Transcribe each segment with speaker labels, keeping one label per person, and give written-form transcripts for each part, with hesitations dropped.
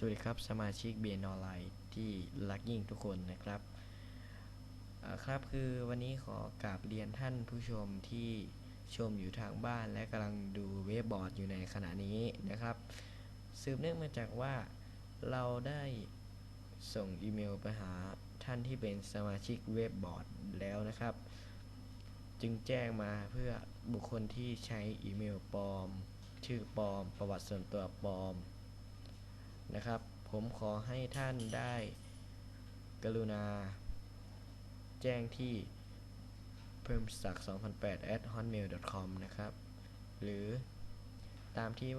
Speaker 1: สวัสดีครับสมาชิกเบียนออนไลน์ที่รักยิ่งทุกคนนะครับครับคือวันนี้ขอกราบเรียนท่านผู้ชมที่ชมอยู่ทางบ้านและกำลังดูเว็บบอร์ดอยู่ในขณะนี้นะครับสืบเนื่องมาจากว่าเราได้ส่งอีเมลไปหาท่านที่เป็นสมาชิกเว็บบอร์ดแล้วนะครับจึงแจ้งมาเพื่อบุคคลที่ใช้อีเมลปลอมชื่อปลอมประวัติส่วนตัวปลอมนะครับผมขอให้ท่านได้กรุณาแจ้งที่เพิ่มศักดิ์2008@hotmail.com นะครับหรือตามที่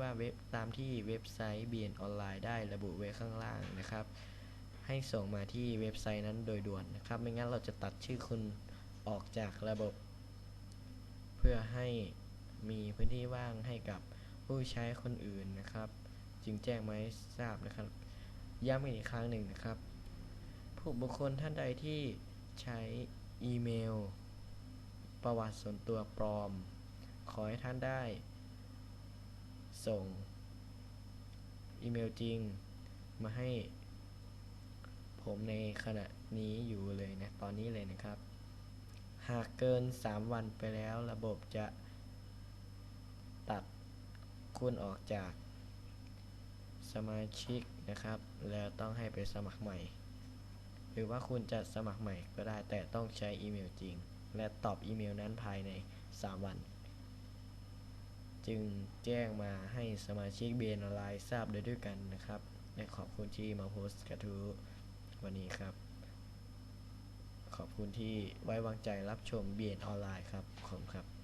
Speaker 1: เว็บไซต์ BN ออนไลน์ได้ระบุไว้ข้างล่างนะครับให้ส่งมาที่เว็บไซต์นั้นโดยด่วนนะครับไม่งั้นเราจะตัดชื่อคุณออกจากระบบเพื่อให้มีพื้นที่ว่างให้กับผู้ใช้คนอื่นนะครับจึงแจ้งมาให้ทราบนะครับย้ำอีกครั้งหนึ่งนะครับผู้บุคคลท่านใดที่ใช้อีเมลประวัติส่วนตัวปลอมขอให้ท่านได้ส่งอีเมลจริงมาให้ผมในขณะนี้อยู่เลยนะตอนนี้เลยนะครับหากเกิน3วันไปแล้วระบบจะตัดคุณออกจากสมาชิกนะครับแล้วต้องให้ไปสมัครใหม่หรือว่าคุณจะสมัครใหม่ก็ได้แต่ต้องใช้อีเมลจริงและตอบอีเมลนั้นภายใน3วันจึงแจ้งมาให้สมาชิกเบียนออนไลน์ทราบด้วยกันนะครับและขอบคุณที่มาโพสต์กระทู้วันนี้ครับขอบคุณที่ไว้วางใจรับชมเบียนออนไลน์ครับขอบคุณครับ